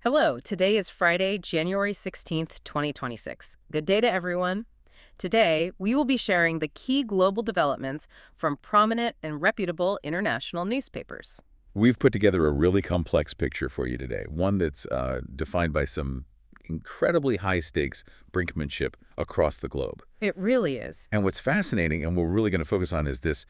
Hello, today is Friday, January 16th, 2026. Good day to everyone. Today, we will be sharing the key global developments from prominent and reputable international newspapers. We've put together a really complex picture for you today, one that's defined by some incredibly high-stakes brinkmanship across the globe. It really is. And what's fascinating, and what we're really going to focus on, is this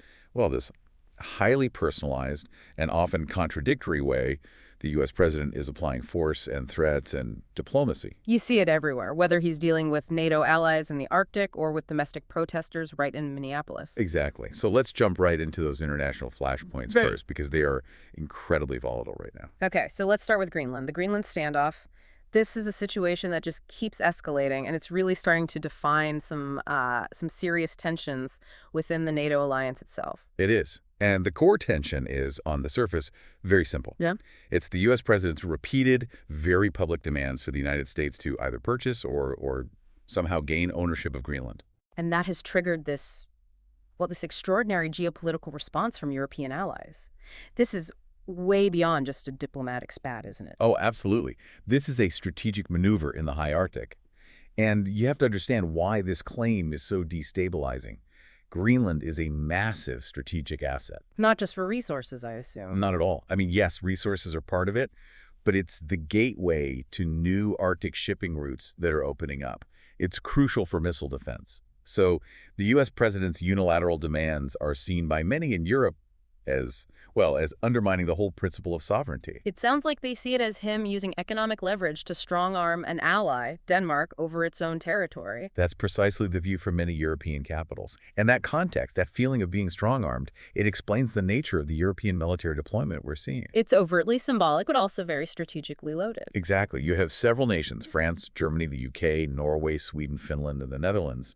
highly personalized and often contradictory way the U.S. president is applying force and threats and diplomacy. You see it everywhere, whether he's dealing with NATO allies in the Arctic or with domestic protesters right in Minneapolis. Exactly. So let's jump right into those international flashpoints Right. first, because they are incredibly volatile right now. Okay, so let's start with Greenland. The Greenland standoff. This is a situation that just keeps escalating, and it's really starting to define some serious tensions within the NATO alliance itself. It is. And the core tension is, on the surface, very simple. Yeah. It's the U.S. president's repeated, very public demands for the United States to either purchase or somehow gain ownership of Greenland. And that has triggered this extraordinary geopolitical response from European allies. This is way beyond just a diplomatic spat, isn't it? Oh, absolutely. This is a strategic maneuver in the high Arctic. And you have to understand why this claim is so destabilizing. Greenland is a massive strategic asset. Not just for resources, I assume. Not at all. I mean, yes, resources are part of it, but it's the gateway to new Arctic shipping routes that are opening up. It's crucial for missile defense. So the U.S. president's unilateral demands are seen by many in Europe as undermining the whole principle of sovereignty. It sounds like they see it as him using economic leverage to strong-arm an ally, Denmark, over its own territory. That's precisely the view from many European capitals. And that context, that feeling of being strong-armed, it explains the nature of the European military deployment we're seeing. It's overtly symbolic, but also very strategically loaded. Exactly. You have several nations, France, Germany, the UK, Norway, Sweden, Finland, and the Netherlands,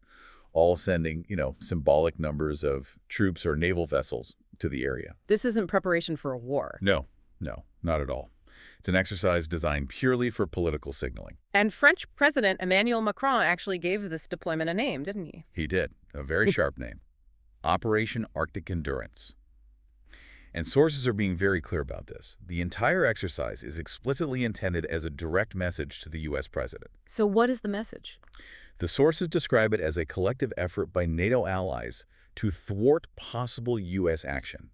all sending, symbolic numbers of troops or naval vessels to the area. This isn't preparation for a war. No, not at all. It's an exercise designed purely for political signaling. And French President Emmanuel Macron actually gave this deployment a name, didn't he? He did. A very sharp name. Operation Arctic Endurance. And sources are being very clear about this. The entire exercise is explicitly intended as a direct message to the U.S. president. So what is the message? The sources describe it as a collective effort by NATO allies to thwart possible U.S. action.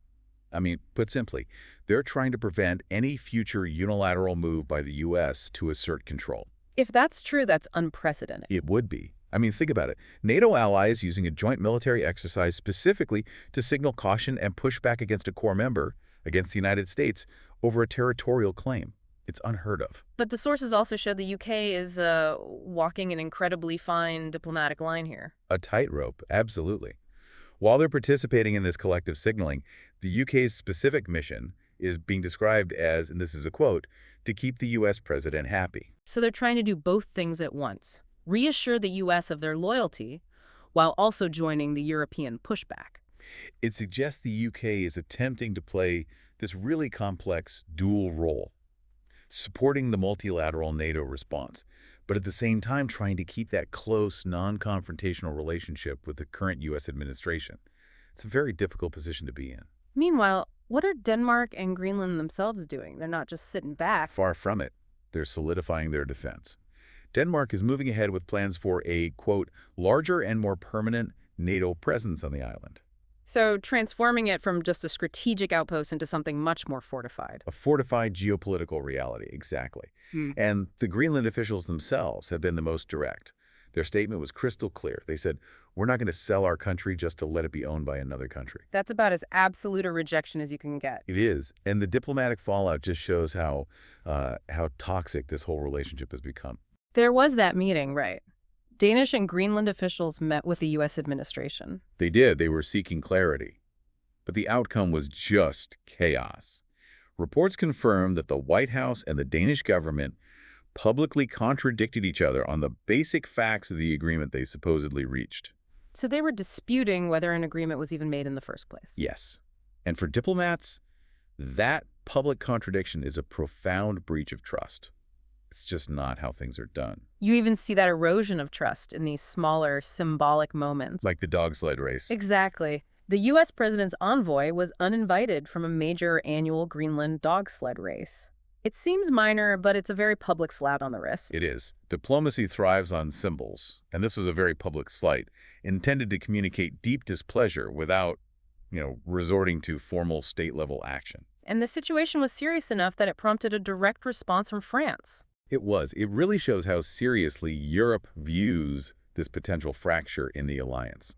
I mean, put simply, they're trying to prevent any future unilateral move by the U.S. to assert control. If that's true, that's unprecedented. It would be. I mean, think about it. NATO allies using a joint military exercise specifically to signal caution and push back against a core member, against the United States, over a territorial claim. It's unheard of. But the sources also show the UK is walking an incredibly fine diplomatic line here. A tightrope, absolutely. While they're participating in this collective signaling, the UK's specific mission is being described as, and this is a quote, to keep the U.S. president happy. So they're trying to do both things at once. Reassure the U.S. of their loyalty, while also joining the European pushback. It suggests the UK is attempting to play this really complex dual role, supporting the multilateral NATO response, but at the same time trying to keep that close, non-confrontational relationship with the current U.S. administration. It's a very difficult position to be in. Meanwhile, what are Denmark and Greenland themselves doing? They're not just sitting back. Far from it. They're solidifying their defense. Denmark is moving ahead with plans for a, quote, larger and more permanent NATO presence on the island. So transforming it from just a strategic outpost into something much more fortified. A fortified geopolitical reality, exactly. And the Greenland officials themselves have been the most direct. Their statement was crystal clear. They said, we're not going to sell our country just to let it be owned by another country. That's about as absolute a rejection as you can get. It is. And the diplomatic fallout just shows how toxic this whole relationship has become. There was that meeting, right? Danish and Greenland officials met with the U.S. administration. They did. They were seeking clarity. But the outcome was just chaos. Reports confirmed that the White House and the Danish government publicly contradicted each other on the basic facts of the agreement they supposedly reached. So they were disputing whether an agreement was even made in the first place. Yes. And for diplomats, that public contradiction is a profound breach of trust. It's just not how things are done. You even see that erosion of trust in these smaller, symbolic moments. Like the dog sled race. Exactly. The U.S. president's envoy was uninvited from a major annual Greenland dog sled race. It seems minor, but it's a very public slap on the wrist. It is. Diplomacy thrives on symbols, and this was a very public slight, intended to communicate deep displeasure without, resorting to formal state-level action. And the situation was serious enough that it prompted a direct response from France. It was. It really shows how seriously Europe views this potential fracture in the alliance.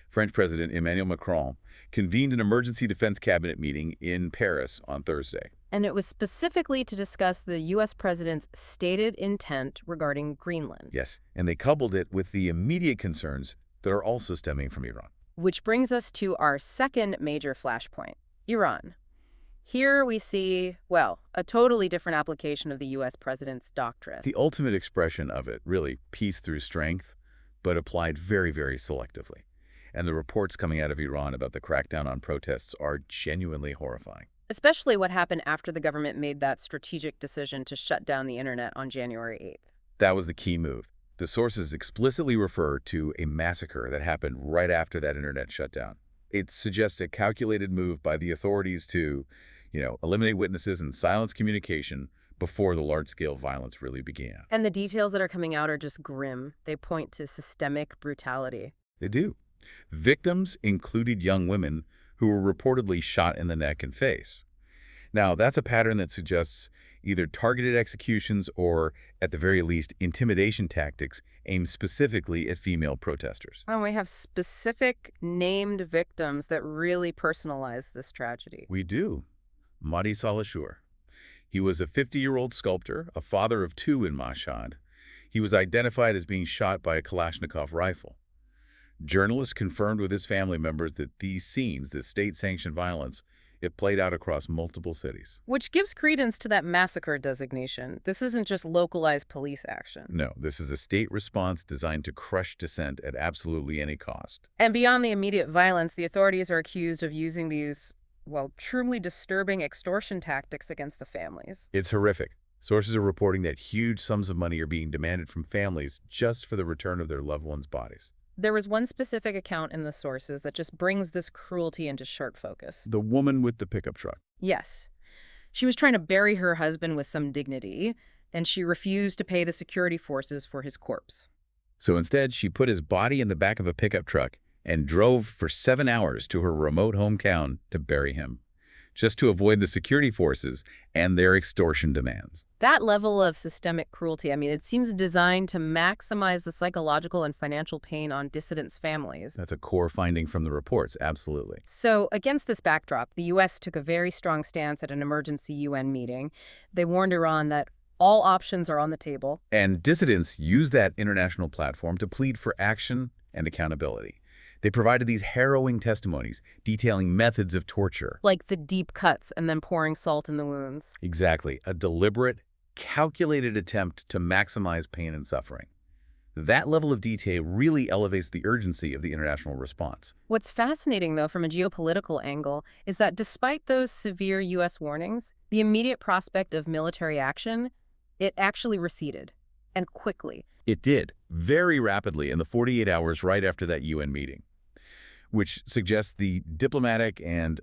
French President Emmanuel Macron convened an emergency defense cabinet meeting in Paris on Thursday. And it was specifically to discuss the U.S. president's stated intent regarding Greenland. Yes, and they coupled it with the immediate concerns that are also stemming from Iran. Which brings us to our second major flashpoint, Iran. Here we see, well, a totally different application of the U.S. president's doctrine. The ultimate expression of it, really, peace through strength, but applied very, very selectively. And the reports coming out of Iran about the crackdown on protests are genuinely horrifying. Especially what happened after the government made that strategic decision to shut down the internet on January 8th. That was the key move. The sources explicitly refer to a massacre that happened right after that internet shutdown. It suggests a calculated move by the authorities to, eliminate witnesses and silence communication before the large-scale violence really began. And the details that are coming out are just grim. They point to systemic brutality. They do. Victims included young women who were reportedly shot in the neck and face. Now, that's a pattern that suggests either targeted executions or, at the very least, intimidation tactics aimed specifically at female protesters. And we have specific named victims that really personalize this tragedy. We do. Mahdi Salashur. He was a 50-year-old sculptor, a father of two in Mashhad. He was identified as being shot by a Kalashnikov rifle. Journalists confirmed with his family members that these scenes, this state-sanctioned violence, it played out across multiple cities. Which gives credence to that massacre designation. This isn't just localized police action. No, this is a state response designed to crush dissent at absolutely any cost. And beyond the immediate violence, the authorities are accused of using these, truly disturbing extortion tactics against the families. It's horrific. Sources are reporting that huge sums of money are being demanded from families just for the return of their loved ones' bodies. There was one specific account in the sources that just brings this cruelty into sharp focus. The woman with the pickup truck. Yes. She was trying to bury her husband with some dignity, and she refused to pay the security forces for his corpse. So instead, she put his body in the back of a pickup truck and drove for 7 hours to her remote hometown to bury him, just to avoid the security forces and their extortion demands. That level of systemic cruelty, it seems designed to maximize the psychological and financial pain on dissidents' families. That's a core finding from the reports, absolutely. So, against this backdrop, the U.S. took a very strong stance at an emergency UN meeting. They warned Iran that all options are on the table. And dissidents used that international platform to plead for action and accountability. They provided these harrowing testimonies detailing methods of torture. Like the deep cuts and then pouring salt in the wounds. Exactly. A deliberate, calculated attempt to maximize pain and suffering. That level of detail really elevates the urgency of the international response. What's fascinating, though, from a geopolitical angle, is that despite those severe U.S. warnings, the immediate prospect of military action, it actually receded, and quickly. It did, very rapidly in the 48 hours right after that UN meeting, which suggests the diplomatic and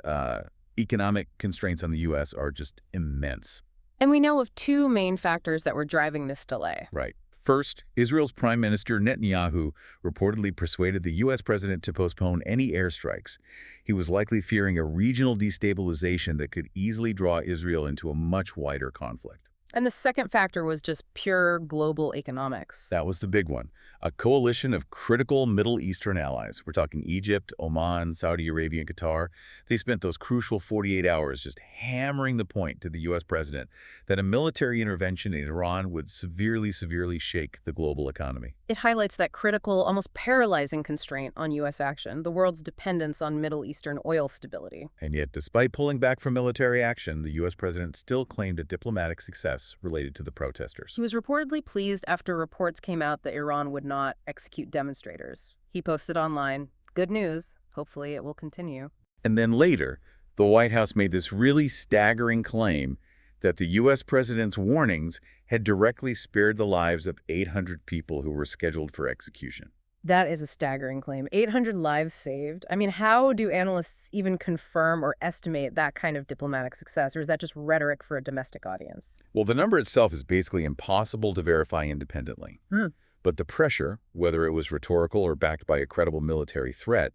economic constraints on the U.S. are just immense. And we know of two main factors that were driving this delay. Right. First, Israel's Prime Minister Netanyahu reportedly persuaded the U.S. president to postpone any airstrikes. He was likely fearing a regional destabilization that could easily draw Israel into a much wider conflict. And the second factor was just pure global economics. That was the big one. A coalition of critical Middle Eastern allies. We're talking Egypt, Oman, Saudi Arabia, and Qatar. They spent those crucial 48 hours just hammering the point to the U.S. president that a military intervention in Iran would severely, severely shake the global economy. It highlights that critical, almost paralyzing constraint on U.S. action, the world's dependence on Middle Eastern oil stability. And yet, despite pulling back from military action, the U.S. president still claimed a diplomatic success related to the protesters. He was reportedly pleased after reports came out that Iran would not execute demonstrators. He posted online, "Good news. Hopefully it will continue." And then later, the White House made this really staggering claim that the U.S. president's warnings had directly spared the lives of 800 people who were scheduled for execution. That is a staggering claim. 800 lives saved. I mean, how do analysts even confirm or estimate that kind of diplomatic success, or is that just rhetoric for a domestic audience? Well, the number itself is basically impossible to verify independently. Hmm. But the pressure, whether it was rhetorical or backed by a credible military threat,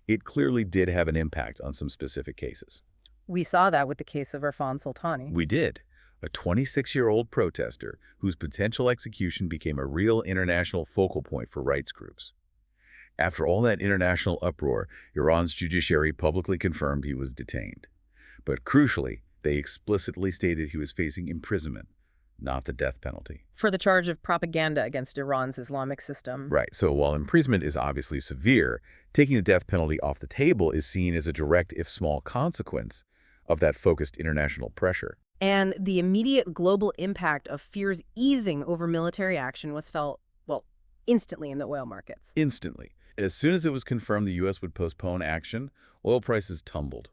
it clearly did have an impact on some specific cases. We saw that with the case of Irfan Sultani. We did. A 26-year-old protester whose potential execution became a real international focal point for rights groups. After all that international uproar, Iran's judiciary publicly confirmed he was detained. But crucially, they explicitly stated he was facing imprisonment, not the death penalty. For the charge of propaganda against Iran's Islamic system. Right, so while imprisonment is obviously severe, taking the death penalty off the table is seen as a direct, if small, consequence of that focused international pressure. And the immediate global impact of fears easing over military action was felt, well, instantly in the oil markets. Instantly. As soon as it was confirmed the U.S. would postpone action, oil prices tumbled.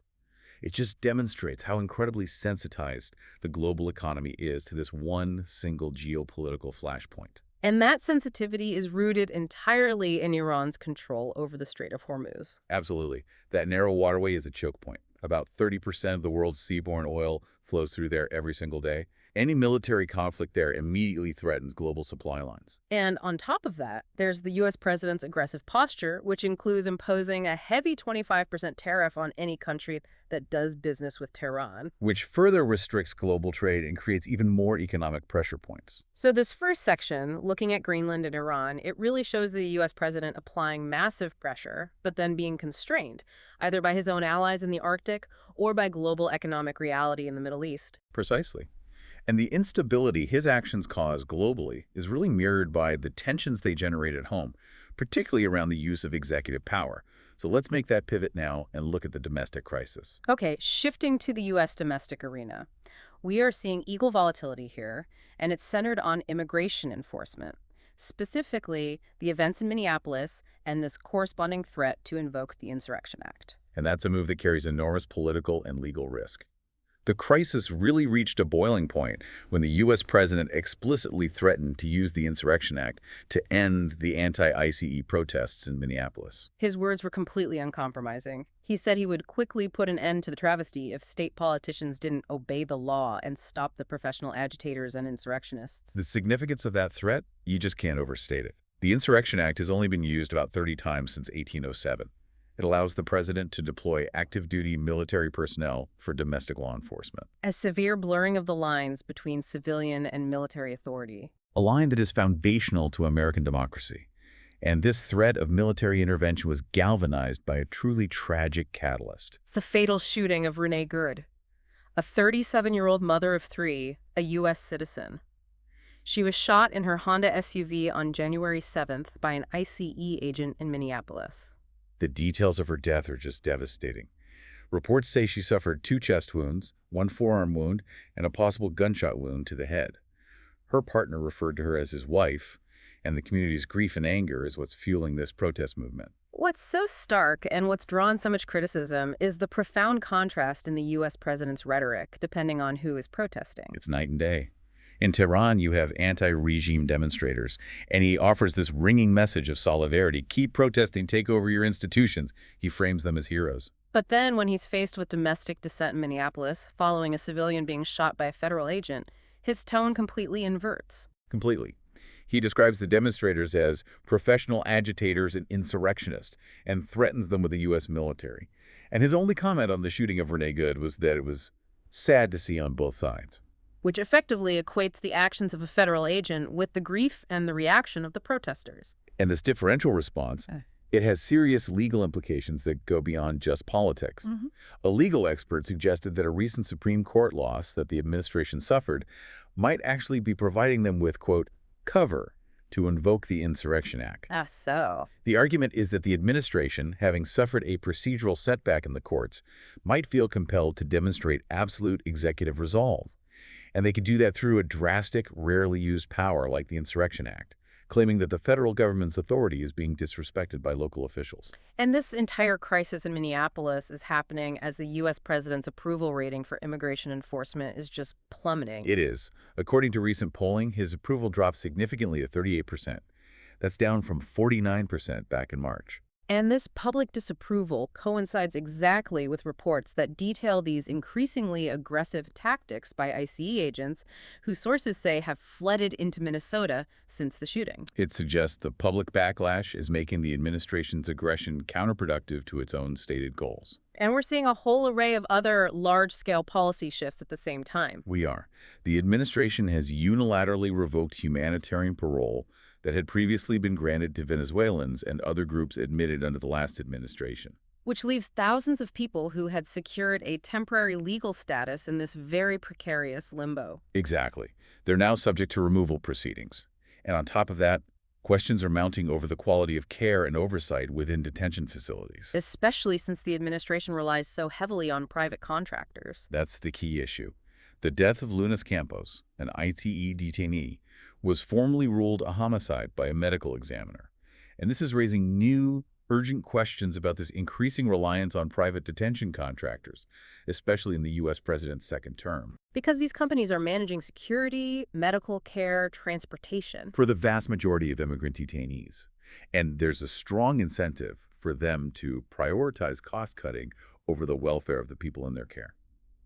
It just demonstrates how incredibly sensitized the global economy is to this one single geopolitical flashpoint. And that sensitivity is rooted entirely in Iran's control over the Strait of Hormuz. Absolutely. That narrow waterway is a choke point. About 30% of the world's seaborne oil flows through there every single day. Any military conflict there immediately threatens global supply lines. And on top of that, there's the U.S. president's aggressive posture, which includes imposing a heavy 25% tariff on any country that does business with Tehran. Which further restricts global trade and creates even more economic pressure points. So this first section, looking at Greenland and Iran, it really shows the U.S. president applying massive pressure, but then being constrained, either by his own allies in the Arctic or by global economic reality in the Middle East. Precisely. And the instability his actions cause globally is really mirrored by the tensions they generate at home, particularly around the use of executive power. So let's make that pivot now and look at the domestic crisis. Okay, shifting to the U.S. domestic arena. We are seeing equal volatility here, and it's centered on immigration enforcement, specifically the events in Minneapolis and this corresponding threat to invoke the Insurrection Act. And that's a move that carries enormous political and legal risk. The crisis really reached a boiling point when the U.S. president explicitly threatened to use the Insurrection Act to end the anti-ICE protests in Minneapolis. His words were completely uncompromising. He said he would quickly put an end to the travesty if state politicians didn't obey the law and stop the professional agitators and insurrectionists. The significance of that threat, you just can't overstate it. The Insurrection Act has only been used about 30 times since 1807. It allows the president to deploy active-duty military personnel for domestic law enforcement. A severe blurring of the lines between civilian and military authority. A line that is foundational to American democracy. And this threat of military intervention was galvanized by a truly tragic catalyst. The fatal shooting of Renee Good, a 37-year-old mother of 3, a U.S. citizen. She was shot in her Honda SUV on January 7th by an ICE agent in Minneapolis. The details of her death are just devastating. Reports say she suffered 2 chest wounds, 1 forearm wound, and a possible gunshot wound to the head. Her partner referred to her as his wife, and the community's grief and anger is what's fueling this protest movement. What's so stark and what's drawn so much criticism is the profound contrast in the U.S. president's rhetoric, depending on who is protesting. It's night and day. In Tehran, you have anti-regime demonstrators, and he offers this ringing message of solidarity. Keep protesting, take over your institutions. He frames them as heroes. But then when he's faced with domestic dissent in Minneapolis, following a civilian being shot by a federal agent, his tone completely inverts. Completely. He describes the demonstrators as professional agitators and insurrectionists, and threatens them with the U.S. military. And his only comment on the shooting of Renee Good was that it was sad to see on both sides. Which effectively equates the actions of a federal agent with the grief and the reaction of the protesters. And this differential response, it has serious legal implications that go beyond just politics. A legal expert suggested that a recent Supreme Court loss that the administration suffered might actually be providing them with, quote, cover to invoke the Insurrection Act. So? The argument is that the administration, having suffered a procedural setback in the courts, might feel compelled to demonstrate absolute executive resolve. And they could do that through a drastic, rarely used power like the Insurrection Act, claiming that the federal government's authority is being disrespected by local officials. And this entire crisis in Minneapolis is happening as the U.S. president's approval rating for immigration enforcement is just plummeting. It is. According to recent polling, his approval dropped significantly to 38%. That's down from 49% back in March. And this public disapproval coincides exactly with reports that detail these increasingly aggressive tactics by ICE agents who sources say have flooded into Minnesota since the shooting. It suggests the public backlash is making the administration's aggression counterproductive to its own stated goals. And we're seeing a whole array of other large-scale policy shifts at the same time. We are. The administration has unilaterally revoked humanitarian parole that had previously been granted to Venezuelans and other groups admitted under the last administration. Which leaves thousands of people who had secured a temporary legal status in this very precarious limbo. Exactly. They're now subject to removal proceedings. And on top of that, questions are mounting over the quality of care and oversight within detention facilities. Especially since the administration relies so heavily on private contractors. That's the key issue. The death of Lunas Campos, an ITE detainee, was formally ruled a homicide by a medical examiner. And this is raising new, urgent questions about this increasing reliance on private detention contractors, especially in the U.S. president's second term. Because these companies are managing security, medical care, transportation. For the vast majority of immigrant detainees. And there's a strong incentive for them to prioritize cost-cutting over the welfare of the people in their care.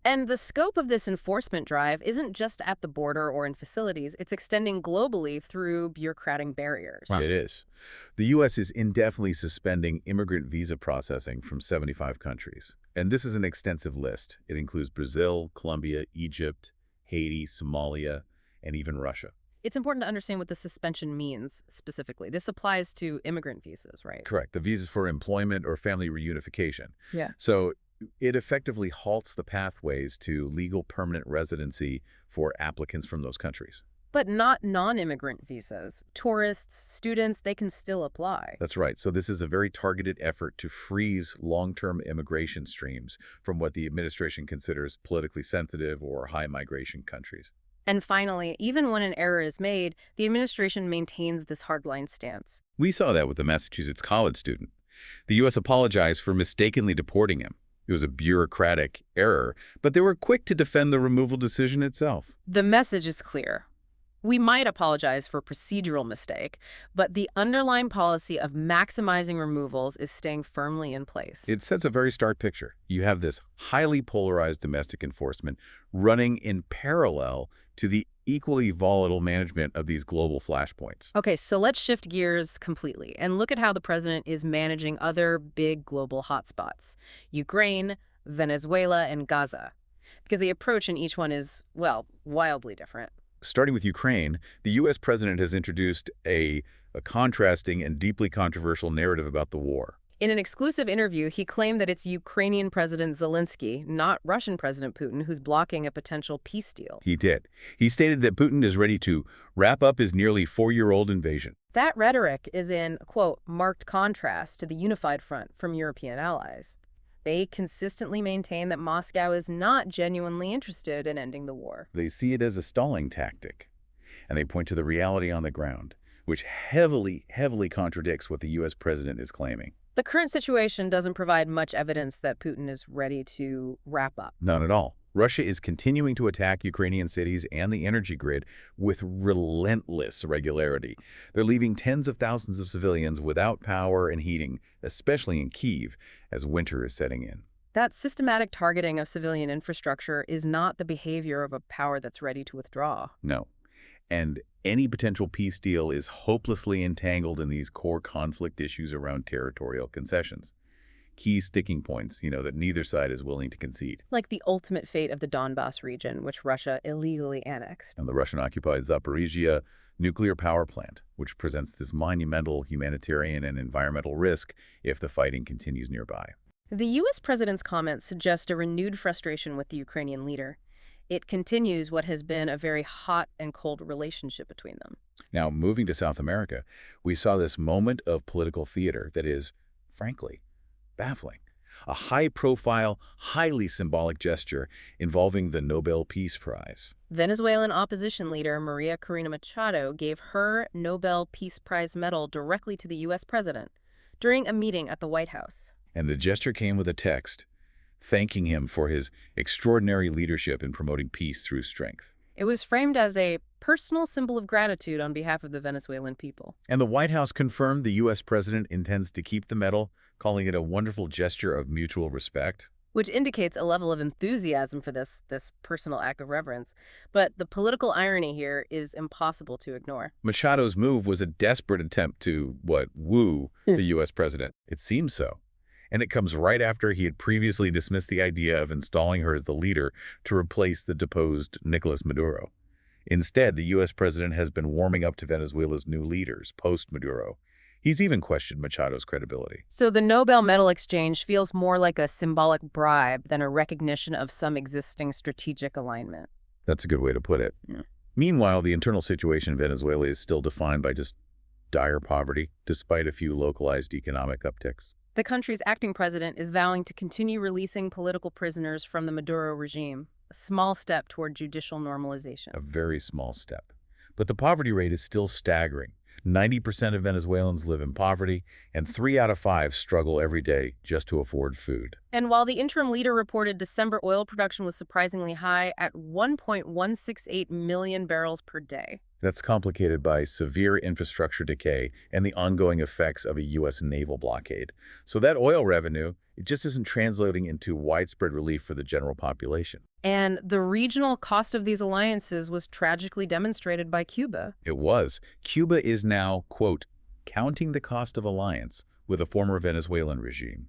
And the scope of this enforcement drive isn't just at the border or in facilities. It's extending globally through bureaucratic barriers. Wow. It is. The U.S. is indefinitely suspending immigrant visa processing from 75 countries. And this is an extensive list. It includes Brazil, Colombia, Egypt, Haiti, Somalia, and even Russia. It's important to understand what the suspension means specifically. This applies to immigrant visas, right? Correct. The visas for employment or family reunification. Yeah. So it effectively halts the pathways to legal permanent residency for applicants from those countries. But not non-immigrant visas. Tourists, students, they can still apply. That's right. So this is a very targeted effort to freeze long-term immigration streams from what the administration considers politically sensitive or high migration countries. And finally, even when an error is made, the administration maintains this hardline stance. We saw that with the Massachusetts college student. The U.S. apologized for mistakenly deporting him. It was a bureaucratic error, but they were quick to defend the removal decision itself. The message is clear. We might apologize for procedural mistake, but the underlying policy of maximizing removals is staying firmly in place. It sets a very stark picture. You have this highly polarized domestic enforcement running in parallel to the equally volatile management of these global flashpoints. Okay, so let's shift gears completely and look at how the president is managing other big global hotspots: Ukraine, Venezuela, and Gaza. Because the approach in each one is, well, wildly different. Starting with Ukraine, the U.S. president has introduced a contrasting and deeply controversial narrative about the war. In an exclusive interview, he claimed that it's Ukrainian President Zelensky, not Russian President Putin, who's blocking a potential peace deal. He did. He stated that Putin is ready to wrap up his nearly four-year-old invasion. That rhetoric is in, quote, marked contrast to the unified front from European allies. They consistently maintain that Moscow is not genuinely interested in ending the war. They see it as a stalling tactic, and they point to the reality on the ground, which heavily contradicts what the U.S. president is claiming. The current situation doesn't provide much evidence that Putin is ready to wrap up. None at all. Russia is continuing to attack Ukrainian cities and the energy grid with relentless regularity. They're leaving tens of thousands of civilians without power and heating, especially in Kyiv, as winter is setting in. That systematic targeting of civilian infrastructure is not the behavior of a power that's ready to withdraw. No. And any potential peace deal is hopelessly entangled in these core conflict issues around territorial concessions. Key sticking points, that neither side is willing to concede. Like the ultimate fate of the Donbas region, which Russia illegally annexed. And the Russian-occupied Zaporizhia nuclear power plant, which presents this monumental humanitarian and environmental risk if the fighting continues nearby. The U.S. president's comments suggest a renewed frustration with the Ukrainian leader. It continues what has been a very hot and cold relationship between them. Now, moving to South America, we saw this moment of political theater that is, frankly, baffling. A high-profile, highly symbolic gesture involving the Nobel Peace Prize. Venezuelan opposition leader Maria Corina Machado gave her Nobel Peace Prize medal directly to the U.S. president during a meeting at the White House. And the gesture came with a text thanking him for his extraordinary leadership in promoting peace through strength. It was framed as a personal symbol of gratitude on behalf of the Venezuelan people. And the White House confirmed the U.S. president intends to keep the medal, calling it a wonderful gesture of mutual respect. Which indicates a level of enthusiasm for this personal act of reverence. But the political irony here is impossible to ignore. Machado's move was a desperate attempt to, woo the U.S. president. It seems so. And it comes right after he had previously dismissed the idea of installing her as the leader to replace the deposed Nicolas Maduro. Instead, the U.S. president has been warming up to Venezuela's new leaders, post-Maduro. He's even questioned Machado's credibility. So the Nobel medal exchange feels more like a symbolic bribe than a recognition of some existing strategic alignment. That's a good way to put it. Yeah. Meanwhile, the internal situation in Venezuela is still defined by just dire poverty, despite a few localized economic upticks. The country's acting president is vowing to continue releasing political prisoners from the Maduro regime, a small step toward judicial normalization. A very small step. But the poverty rate is still staggering. 90% of Venezuelans live in poverty, and 3 out of 5 struggle every day just to afford food. And while the interim leader reported December oil production was surprisingly high at 1.168 million barrels per day. That's complicated by severe infrastructure decay and the ongoing effects of a U.S. naval blockade. So that oil revenue, it just isn't translating into widespread relief for the general population. And the regional cost of these alliances was tragically demonstrated by Cuba. It was. Cuba is now, quote, counting the cost of alliance with a former Venezuelan regime.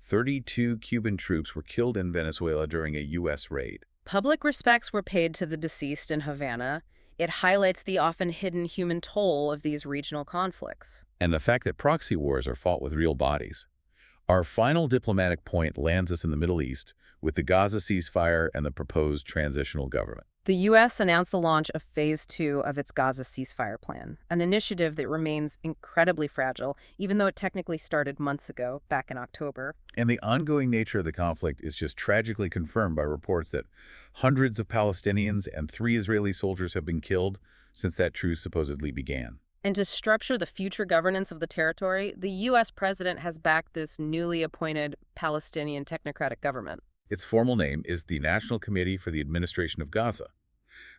32 Cuban troops were killed in Venezuela during a U.S. raid. Public respects were paid to the deceased in Havana. It highlights the often hidden human toll of these regional conflicts. And the fact that proxy wars are fought with real bodies. Our final diplomatic point lands us in the Middle East with the Gaza ceasefire and the proposed transitional government. The U.S. announced the launch of Phase 2 of its Gaza ceasefire plan, an initiative that remains incredibly fragile, even though it technically started months ago, back in October. And the ongoing nature of the conflict is just tragically confirmed by reports that hundreds of Palestinians and 3 Israeli soldiers have been killed since that truce supposedly began. And to structure the future governance of the territory, the U.S. president has backed this newly appointed Palestinian technocratic government. Its formal name is the National Committee for the Administration of Gaza.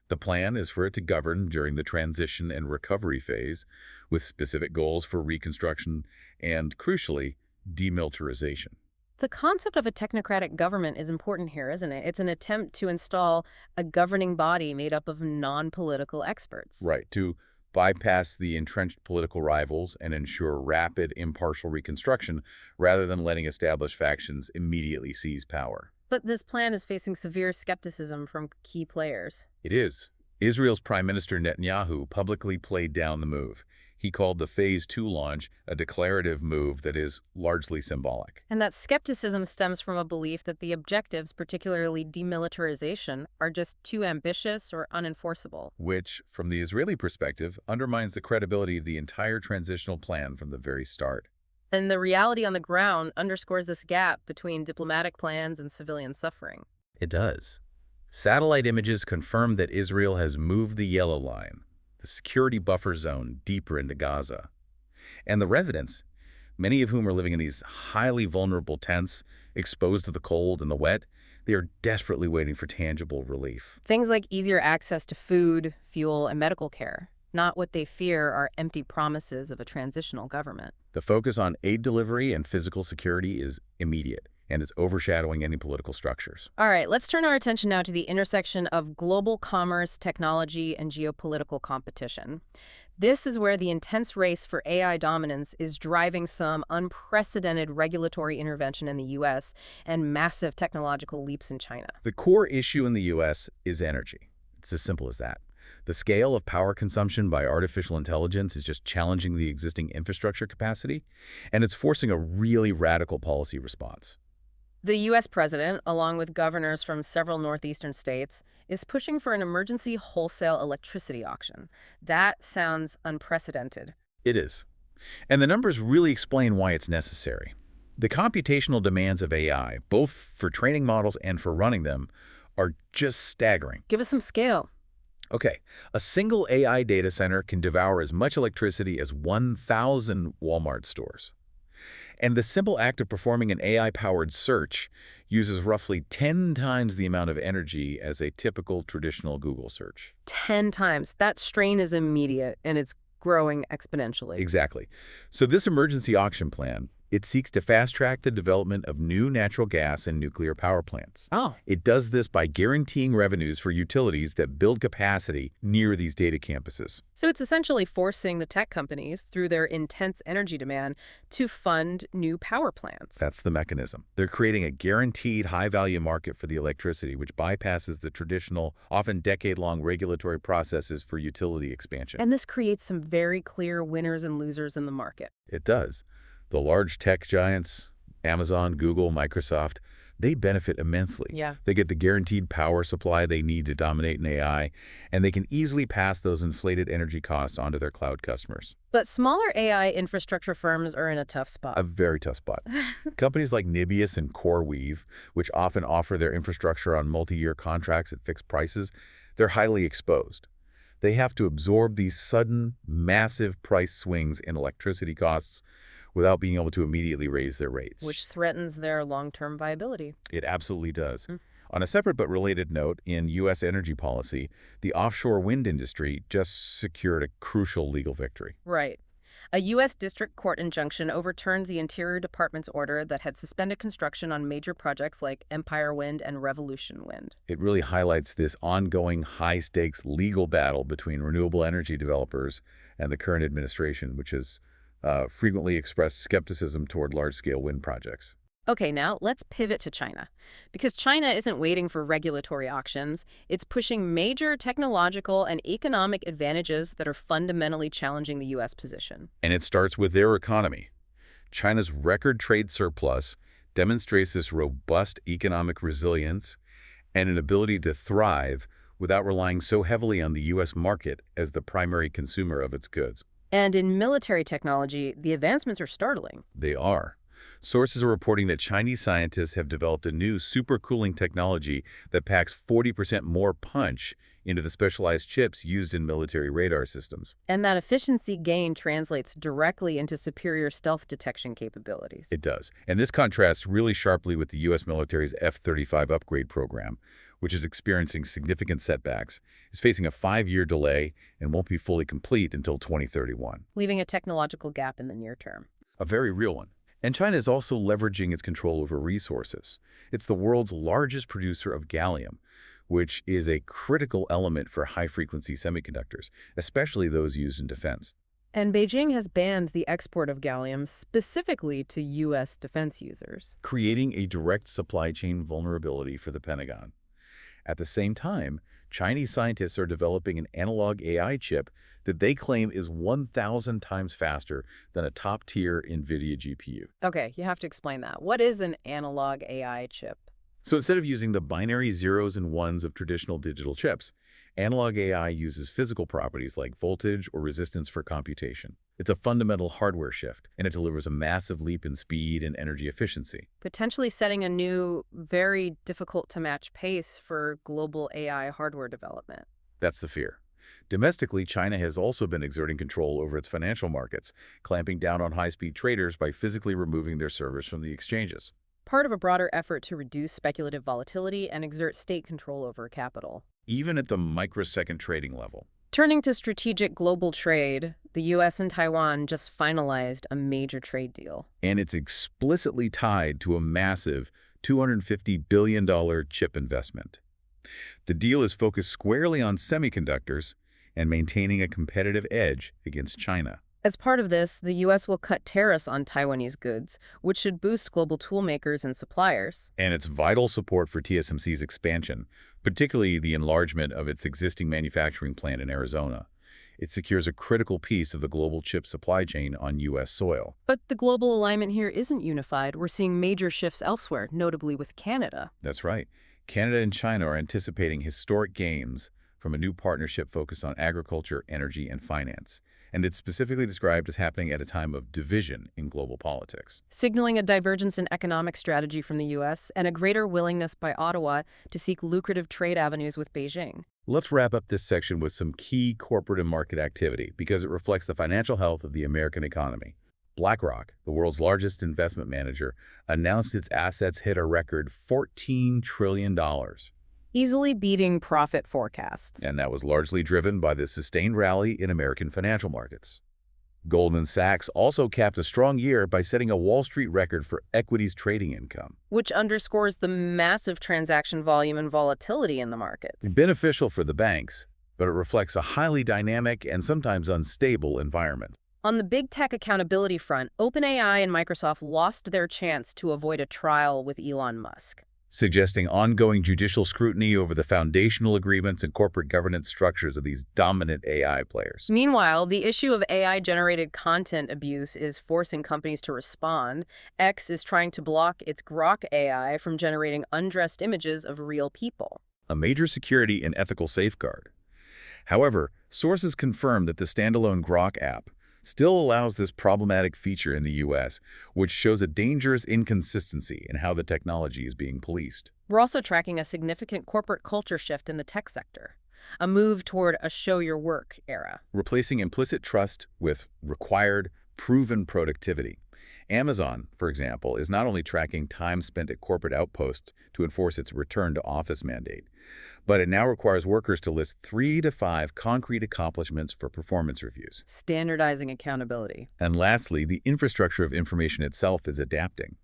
The plan is for it to govern during the transition and recovery phase, with specific goals for reconstruction and, crucially, demilitarization. The concept of a technocratic government is important here, isn't it? It's an attempt to install a governing body made up of non-political experts. Right, to bypass the entrenched political rivals and ensure rapid, impartial reconstruction rather than letting established factions immediately seize power. But this plan is facing severe skepticism from key players. It is. Israel's Prime Minister Netanyahu publicly played down the move. He called the Phase 2 launch a declarative move that is largely symbolic. And that skepticism stems from a belief that the objectives, particularly demilitarization, are just too ambitious or unenforceable. Which, from the Israeli perspective, undermines the credibility of the entire transitional plan from the very start. And the reality on the ground underscores this gap between diplomatic plans and civilian suffering. It does. Satellite images confirm that Israel has moved the yellow line, the security buffer zone, deeper into Gaza. And the residents, many of whom are living in these highly vulnerable tents, exposed to the cold and the wet, they are desperately waiting for tangible relief. Things like easier access to food, fuel, and medical care. Not what they fear are empty promises of a transitional government. The focus on aid delivery and physical security is immediate, and it's overshadowing any political structures. All right, let's turn our attention now to the intersection of global commerce, technology, and geopolitical competition. This is where the intense race for AI dominance is driving some unprecedented regulatory intervention in the U.S. and massive technological leaps in China. The core issue in the U.S. is energy. It's as simple as that. The scale of power consumption by artificial intelligence is just challenging the existing infrastructure capacity, and it's forcing a really radical policy response. The U.S. president, along with governors from several northeastern states, is pushing for an emergency wholesale electricity auction. That sounds unprecedented. It is. And the numbers really explain why it's necessary. The computational demands of AI, both for training models and for running them, are just staggering. Give us some scale. Okay, a single AI data center can devour as much electricity as 1,000 Walmart stores. And the simple act of performing an AI-powered search uses roughly 10 times the amount of energy as a typical traditional Google search. 10 times. That strain is immediate, and it's growing exponentially. Exactly. So this emergency auction plan, it seeks to fast-track the development of new natural gas and nuclear power plants. Oh. It does this by guaranteeing revenues for utilities that build capacity near these data campuses. So it's essentially forcing the tech companies, through their intense energy demand, to fund new power plants. That's the mechanism. They're creating a guaranteed high-value market for the electricity, which bypasses the traditional, often decade-long regulatory processes for utility expansion. And this creates some very clear winners and losers in the market. It does. The large tech giants, Amazon, Google, Microsoft, they benefit immensely. Yeah. They get the guaranteed power supply they need to dominate in AI, and they can easily pass those inflated energy costs onto their cloud customers. But smaller AI infrastructure firms are in a tough spot. A very tough spot. Companies like Nibius and CoreWeave, which often offer their infrastructure on multi-year contracts at fixed prices, they're highly exposed. They have to absorb these sudden, massive price swings in electricity costs without being able to immediately raise their rates. Which threatens their long-term viability. It absolutely does. On a separate but related note, in U.S. energy policy, the offshore wind industry just secured a crucial legal victory. Right. A U.S. District Court injunction overturned the Interior Department's order that had suspended construction on major projects like Empire Wind and Revolution Wind. It really highlights this ongoing high-stakes legal battle between renewable energy developers and the current administration, which has frequently expressed skepticism toward large-scale wind projects. Okay, now let's pivot to China. Because China isn't waiting for regulatory auctions, it's pushing major technological and economic advantages that are fundamentally challenging the U.S. position. And it starts with their economy. China's record trade surplus demonstrates this robust economic resilience and an ability to thrive without relying so heavily on the U.S. market as the primary consumer of its goods. And in military technology, the advancements are startling. They are. Sources are reporting that Chinese scientists have developed a new supercooling technology that packs 40% more punch into the specialized chips used in military radar systems. And that efficiency gain translates directly into superior stealth detection capabilities. It does. And this contrasts really sharply with the U.S. military's F-35 upgrade program, which is experiencing significant setbacks, is facing a 5-year delay, and won't be fully complete until 2031. Leaving a technological gap in the near term. A very real one. And China is also leveraging its control over resources. It's the world's largest producer of gallium, which is a critical element for high-frequency semiconductors, especially those used in defense. And Beijing has banned the export of gallium specifically to U.S. defense users, creating a direct supply chain vulnerability for the Pentagon. At the same time, Chinese scientists are developing an analog AI chip that they claim is 1,000 times faster than a top-tier NVIDIA GPU. Okay, you have to explain that. What is an analog AI chip? So instead of using the binary zeros and ones of traditional digital chips, analog AI uses physical properties like voltage or resistance for computation. It's a fundamental hardware shift, and it delivers a massive leap in speed and energy efficiency. Potentially setting a new, very difficult-to-match pace for global AI hardware development. That's the fear. Domestically, China has also been exerting control over its financial markets, clamping down on high-speed traders by physically removing their servers from the exchanges. Part of a broader effort to reduce speculative volatility and exert state control over capital. Even at the microsecond trading level. Turning to strategic global trade, the U.S. and Taiwan just finalized a major trade deal. And it's explicitly tied to a massive $250 billion chip investment. The deal is focused squarely on semiconductors and maintaining a competitive edge against China. As part of this, the U.S. will cut tariffs on Taiwanese goods, which should boost global toolmakers and suppliers. And its vital support for TSMC's expansion, particularly the enlargement of its existing manufacturing plant in Arizona. It secures a critical piece of the global chip supply chain on U.S. soil. But the global alignment here isn't unified. We're seeing major shifts elsewhere, notably with Canada. That's right. Canada and China are anticipating historic gains from a new partnership focused on agriculture, energy, and finance. And it's specifically described as happening at a time of division in global politics. Signaling a divergence in economic strategy from the U.S. and a greater willingness by Ottawa to seek lucrative trade avenues with Beijing. Let's wrap up this section with some key corporate and market activity because it reflects the financial health of the American economy. BlackRock, the world's largest investment manager, announced its assets hit a record $14 trillion. Easily beating profit forecasts. And that was largely driven by the sustained rally in American financial markets. Goldman Sachs also capped a strong year by setting a Wall Street record for equities trading income. Which underscores the massive transaction volume and volatility in the markets. Beneficial for the banks, but it reflects a highly dynamic and sometimes unstable environment. On the big tech accountability front, OpenAI and Microsoft lost their chance to avoid a trial with Elon Musk, Suggesting ongoing judicial scrutiny over the foundational agreements and corporate governance structures of these dominant AI players. Meanwhile, the issue of AI-generated content abuse is forcing companies to respond. X is trying to block its Grok AI from generating undressed images of real people. A major security and ethical safeguard. However, sources confirm that the standalone Grok app still allows this problematic feature in the U.S., which shows a dangerous inconsistency in how the technology is being policed. We're also tracking a significant corporate culture shift in the tech sector, a move toward a show-your-work era. Replacing implicit trust with required, proven productivity. Amazon, for example, is not only tracking time spent at corporate outposts to enforce its return-to-office mandate, but it now requires workers to list 3 to 5 concrete accomplishments for performance reviews. Standardizing accountability. And lastly, the infrastructure of information itself is adapting.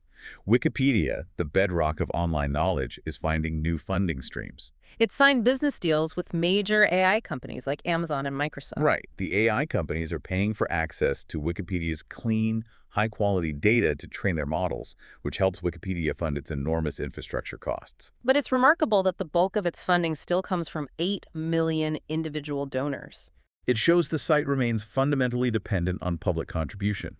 Wikipedia, the bedrock of online knowledge, is finding new funding streams. It signed business deals with major AI companies like Amazon and Microsoft. Right. The AI companies are paying for access to Wikipedia's clean, high-quality data to train their models, which helps Wikipedia fund its enormous infrastructure costs. But it's remarkable that the bulk of its funding still comes from 8 million individual donors. It shows the site remains fundamentally dependent on public contribution,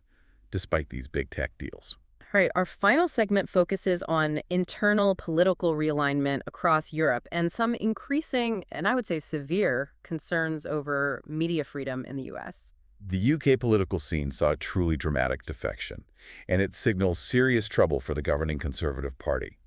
despite these big tech deals. All right, our final segment focuses on internal political realignment across Europe and some increasing, and I would say severe, concerns over media freedom in the U.S. The UK political scene saw a truly dramatic defection, and it signals serious trouble for the governing Conservative Party.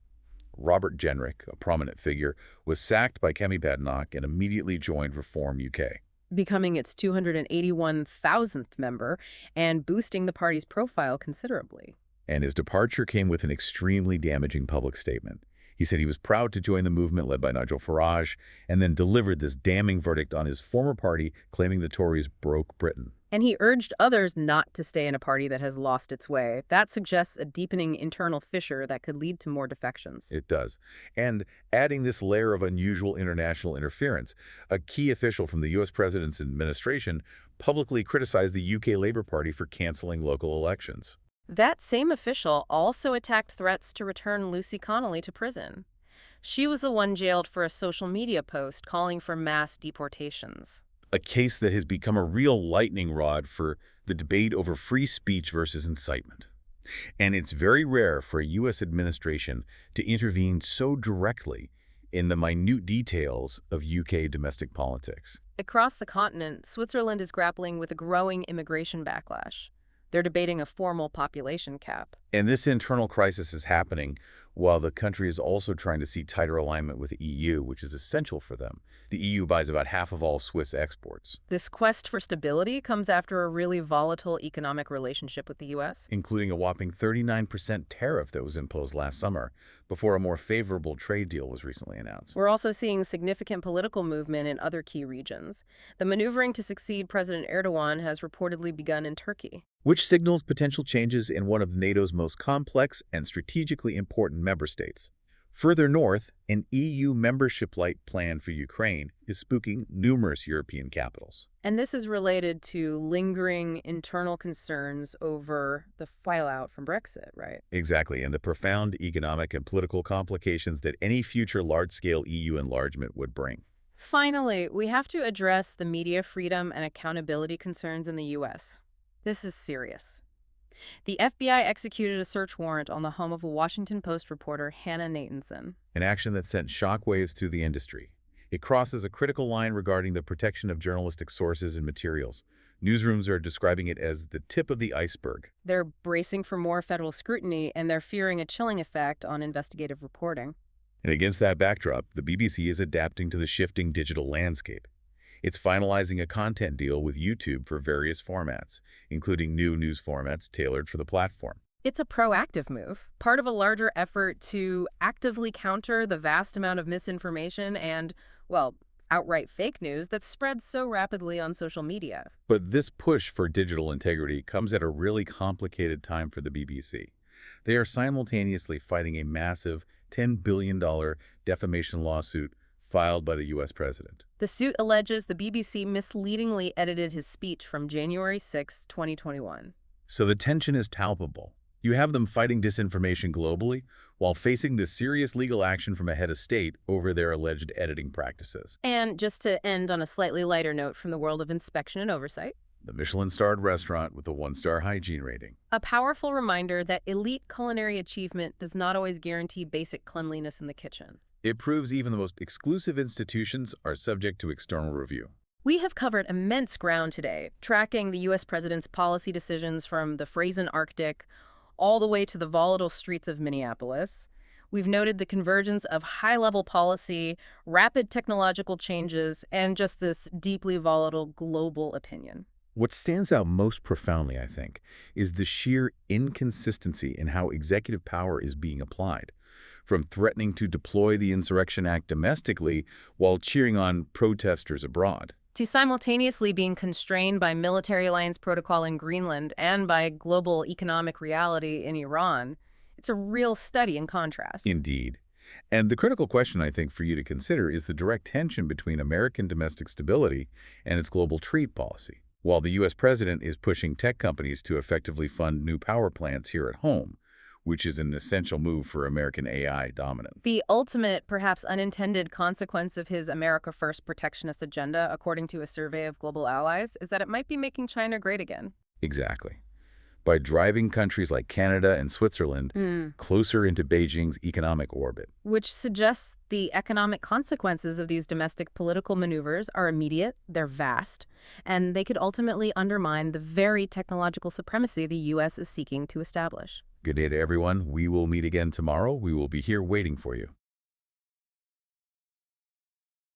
Robert Jenrick, a prominent figure, was sacked by Kemi Badenoch and immediately joined Reform UK, becoming its 281,000th member and boosting the party's profile considerably. And his departure came with an extremely damaging public statement. He said he was proud to join the movement led by Nigel Farage, and then delivered this damning verdict on his former party, claiming the Tories broke Britain. And he urged others not to stay in a party that has lost its way. That suggests a deepening internal fissure that could lead to more defections. It does. And adding this layer of unusual international interference, a key official from the U.S. president's administration publicly criticized the UK Labour Party for canceling local elections. That same official also attacked threats to return Lucy Connolly to prison. She was the one jailed for a social media post calling for mass deportations. A case that has become a real lightning rod for the debate over free speech versus incitement. And it's very rare for a U.S. administration to intervene so directly in the minute details of UK domestic politics. Across the continent, Switzerland is grappling with a growing immigration backlash. They're debating a formal population cap. And this internal crisis is happening while the country is also trying to see tighter alignment with the EU, which is essential for them. The EU buys about half of all Swiss exports. This quest for stability comes after a really volatile economic relationship with the U.S., including a whopping 39% tariff that was imposed last summer, before a more favorable trade deal was recently announced. We're also seeing significant political movement in other key regions. The maneuvering to succeed President Erdogan has reportedly begun in Turkey, which signals potential changes in one of NATO's most complex and strategically important member states. Further north, an EU membership-like plan for Ukraine is spooking numerous European capitals. And this is related to lingering internal concerns over the fallout from Brexit, right? Exactly, and the profound economic and political complications that any future large-scale EU enlargement would bring. Finally, we have to address the media freedom and accountability concerns in the U.S. This is serious. The FBI executed a search warrant on the home of a Washington Post reporter, Hannah Nathanson. An action that sent shockwaves through the industry. It crosses a critical line regarding the protection of journalistic sources and materials. Newsrooms are describing it as the tip of the iceberg. They're bracing for more federal scrutiny, and they're fearing a chilling effect on investigative reporting. And against that backdrop, the BBC is adapting to the shifting digital landscape. It's finalizing a content deal with YouTube for various formats, including new news formats tailored for the platform. It's a proactive move, part of a larger effort to actively counter the vast amount of misinformation and, well, outright fake news that spreads so rapidly on social media. But this push for digital integrity comes at a really complicated time for the BBC. They are simultaneously fighting a massive $10 billion defamation lawsuit filed by the U.S. president. The suit alleges the BBC misleadingly edited his speech from January 6, 2021. So the tension is palpable. You have them fighting disinformation globally while facing this serious legal action from a head of state over their alleged editing practices. And just to end on a slightly lighter note from the world of inspection and oversight, The Michelin-starred restaurant with a 1-star hygiene rating. a powerful reminder that elite culinary achievement does not always guarantee basic cleanliness in the kitchen. It proves even the most exclusive institutions are subject to external review. We have covered immense ground today, tracking the U.S. president's policy decisions from the frozen Arctic all the way to the volatile streets of Minneapolis. We've noted the convergence of high-level policy, rapid technological changes, and just this deeply volatile global opinion. What stands out most profoundly, I think, is the sheer inconsistency in how executive power is being applied. From threatening to deploy the Insurrection Act domestically while cheering on protesters abroad. To simultaneously being constrained by military alliance protocol in Greenland and by global economic reality in Iran, it's a real study in contrast. Indeed. And the critical question, I think, for you to consider is the direct tension between American domestic stability and its global trade policy. While the U.S. president is pushing tech companies to effectively fund new power plants here at home, which is an essential move for American AI dominance. The ultimate, perhaps unintended consequence of his America First protectionist agenda, according to a survey of global allies, is that it might be making China great again. Exactly. By driving countries like Canada and Switzerland closer into Beijing's economic orbit. Which suggests the economic consequences of these domestic political maneuvers are immediate, they're vast, and they could ultimately undermine the very technological supremacy the U.S. is seeking to establish. Good day to everyone. We will meet again tomorrow. We will be here waiting for you.